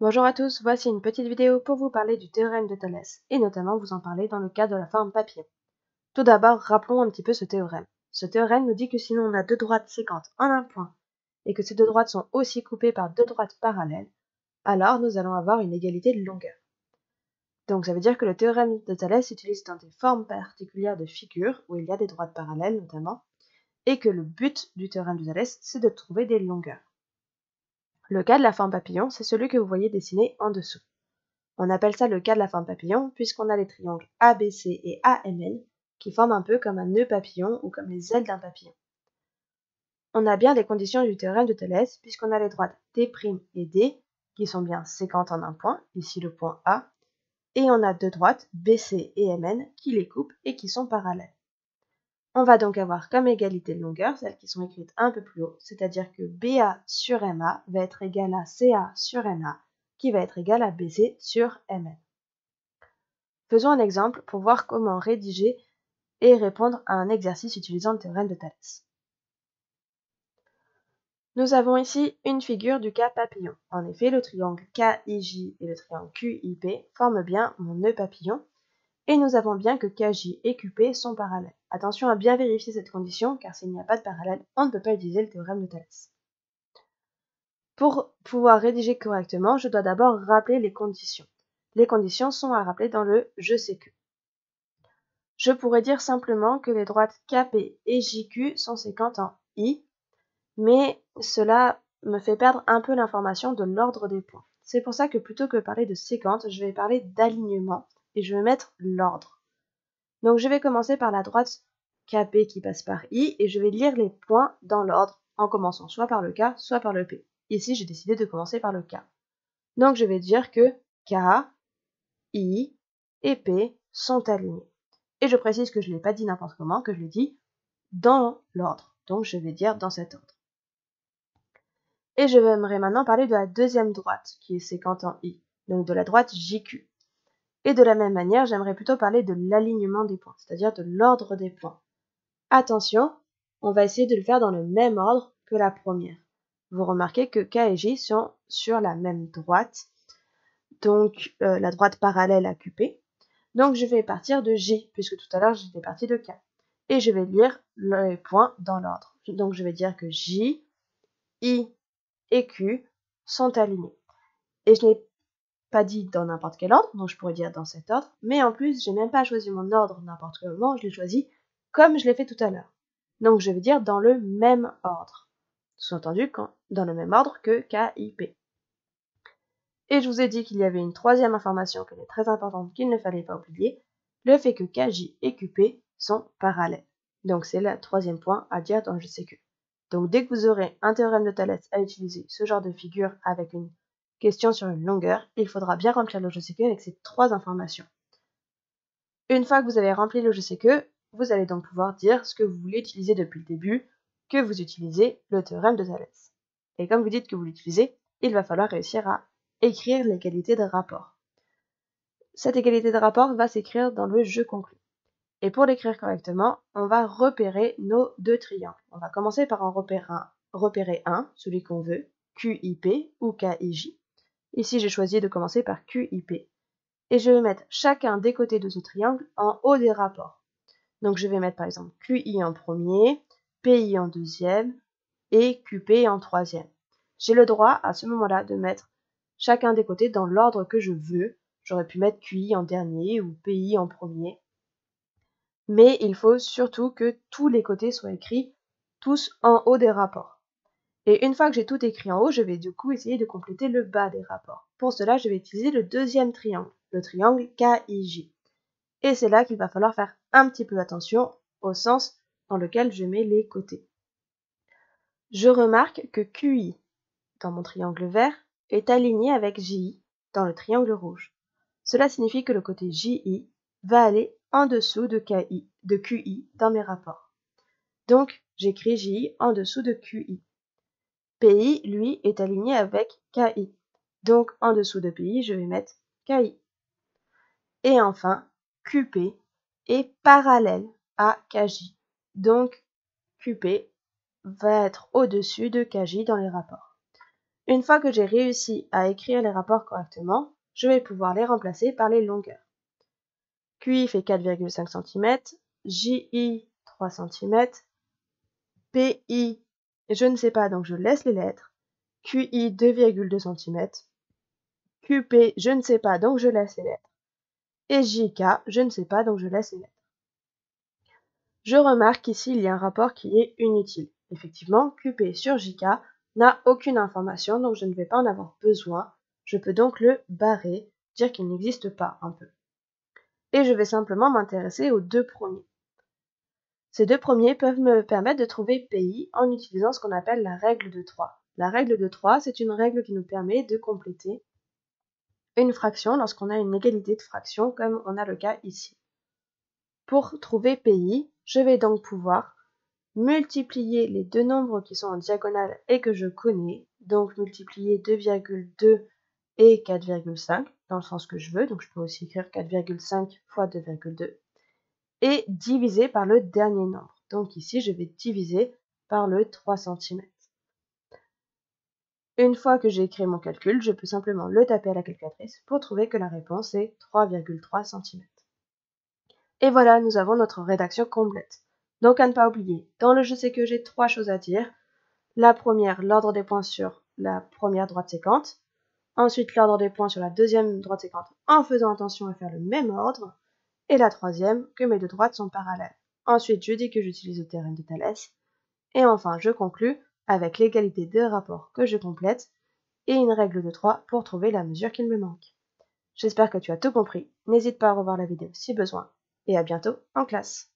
Bonjour à tous, voici une petite vidéo pour vous parler du théorème de Thalès, et notamment vous en parler dans le cas de la forme papillon. Tout d'abord, rappelons un petit peu ce théorème. Ce théorème nous dit que si on a deux droites séquentes en un point, et que ces deux droites sont aussi coupées par deux droites parallèles, alors nous allons avoir une égalité de longueur. Donc ça veut dire que le théorème de Thalès s'utilise dans des formes particulières de figures, où il y a des droites parallèles notamment, et que le but du théorème de Thalès, c'est de trouver des longueurs. Le cas de la forme papillon, c'est celui que vous voyez dessiné en dessous. On appelle ça le cas de la forme papillon puisqu'on a les triangles ABC et AMN qui forment un peu comme un nœud papillon ou comme les ailes d'un papillon. On a bien les conditions du théorème de Thalès puisqu'on a les droites T' et D qui sont bien séquentes en un point, ici le point A, et on a deux droites BC et MN qui les coupent et qui sont parallèles. On va donc avoir comme égalité de longueur celles qui sont écrites un peu plus haut, c'est-à-dire que BA sur MA va être égal à CA sur NA qui va être égal à BC sur MN. Faisons un exemple pour voir comment rédiger et répondre à un exercice utilisant le théorème de Thalès. Nous avons ici une figure du cas papillon. En effet, le triangle KIJ et le triangle QIP forment bien mon nœud papillon, et nous avons bien que KJ et QP sont parallèles. Attention à bien vérifier cette condition, car s'il n'y a pas de parallèle, on ne peut pas utiliser le théorème de Thalès. Pour pouvoir rédiger correctement, je dois d'abord rappeler les conditions. Les conditions sont à rappeler dans le « je sais que ». Je pourrais dire simplement que les droites KP et JQ sont séquentes en I, mais cela me fait perdre un peu l'information de l'ordre des points. C'est pour ça que plutôt que parler de séquente, je vais parler d'alignement et je vais mettre l'ordre. Donc je vais commencer par la droite KP qui passe par I et je vais lire les points dans l'ordre en commençant soit par le K, soit par le P. Ici, j'ai décidé de commencer par le K. Donc je vais dire que K, I et P sont alignés. Et je précise que je ne l'ai pas dit n'importe comment, que je l'ai dit dans l'ordre. Donc je vais dire dans cet ordre. Et je vais maintenant parler de la deuxième droite, qui est séquente en I, donc de la droite JQ. Et de la même manière, j'aimerais plutôt parler de l'alignement des points, c'est-à-dire de l'ordre des points. Attention, on va essayer de le faire dans le même ordre que la première. Vous remarquez que K et J sont sur la même droite, donc la droite parallèle à QP. Donc je vais partir de J, puisque tout à l'heure j'étais parti de K. Et je vais lire les points dans l'ordre. Donc je vais dire que J, I et Q sont alignés. Et je n'ai pas dit dans n'importe quel ordre, donc je pourrais dire dans cet ordre, mais en plus j'ai même pas choisi mon ordre n'importe quel moment, je l'ai choisi comme je l'ai fait tout à l'heure. Donc je vais dire dans le même ordre. Sous-entendu dans le même ordre que K, I, P. Et je vous ai dit qu'il y avait une troisième information qui est très importante qu'il ne fallait pas oublier, le fait que KJ et QP sont parallèles. Donc c'est le troisième point à dire dans je sais que. Donc dès que vous aurez un théorème de Thalès à utiliser ce genre de figure avec une question sur une longueur, il faudra bien remplir le je sais que avec ces trois informations. Une fois que vous avez rempli le je sais que, vous allez donc pouvoir dire ce que vous voulez utiliser depuis le début, que vous utilisez le théorème de Thalès. Et comme vous dites que vous l'utilisez, il va falloir réussir à écrire l'égalité de rapport. Cette égalité de rapport va s'écrire dans le je conclus. Et pour l'écrire correctement, on va repérer nos deux triangles. On va commencer par en repérer un, celui qu'on veut, QIP ou KIJ. Ici, j'ai choisi de commencer par QIP. Et je vais mettre chacun des côtés de ce triangle en haut des rapports. Donc je vais mettre par exemple QI en premier, PI en deuxième et QP en troisième. J'ai le droit à ce moment-là de mettre chacun des côtés dans l'ordre que je veux. J'aurais pu mettre QI en dernier ou PI en premier. Mais il faut surtout que tous les côtés soient écrits tous en haut des rapports. Et une fois que j'ai tout écrit en haut, je vais du coup essayer de compléter le bas des rapports. Pour cela, je vais utiliser le deuxième triangle, le triangle KIJ. Et c'est là qu'il va falloir faire un petit peu attention au sens dans lequel je mets les côtés. Je remarque que QI, dans mon triangle vert, est aligné avec JI dans le triangle rouge. Cela signifie que le côté JI va aller en dessous de QI dans mes rapports. Donc, j'écris JI en dessous de QI. PI, lui, est aligné avec KI. Donc, en dessous de PI, je vais mettre KI. Et enfin, QP est parallèle à KJ. Donc, QP va être au-dessus de KJ dans les rapports. Une fois que j'ai réussi à écrire les rapports correctement, je vais pouvoir les remplacer par les longueurs. QI fait 4,5 cm, JI 3 cm, PI, je ne sais pas donc je laisse les lettres, QI 2,2 cm, QP, je ne sais pas donc je laisse les lettres, et JK, je ne sais pas donc je laisse les lettres. Je remarque qu'ici il y a un rapport qui est inutile. Effectivement, QP sur JK n'a aucune information donc je ne vais pas en avoir besoin. Je peux donc le barrer, dire qu'il n'existe pas un peu. Et je vais simplement m'intéresser aux deux premiers. Ces deux premiers peuvent me permettre de trouver PI en utilisant ce qu'on appelle la règle de 3. La règle de 3, c'est une règle qui nous permet de compléter une fraction lorsqu'on a une égalité de fractions comme on a le cas ici. Pour trouver PI, je vais donc pouvoir multiplier les deux nombres qui sont en diagonale et que je connais, donc multiplier 2,2 et 4,5 dans le sens que je veux, donc je peux aussi écrire 4,5 fois 2,2, et diviser par le dernier nombre. Donc ici, je vais diviser par le 3 cm. Une fois que j'ai créé mon calcul, je peux simplement le taper à la calculatrice pour trouver que la réponse est 3,3 cm. Et voilà, nous avons notre rédaction complète. Donc à ne pas oublier, dans le je sais que j'ai trois choses à dire. La première, l'ordre des points sur la première droite séquente. Ensuite, l'ordre des points sur la deuxième droite séquente en faisant attention à faire le même ordre. Et la troisième, que mes deux droites sont parallèles. Ensuite, je dis que j'utilise le théorème de Thalès. Et enfin, je conclus avec l'égalité de rapports que je complète et une règle de 3 pour trouver la mesure qu'il me manque. J'espère que tu as tout compris. N'hésite pas à revoir la vidéo si besoin. Et à bientôt en classe.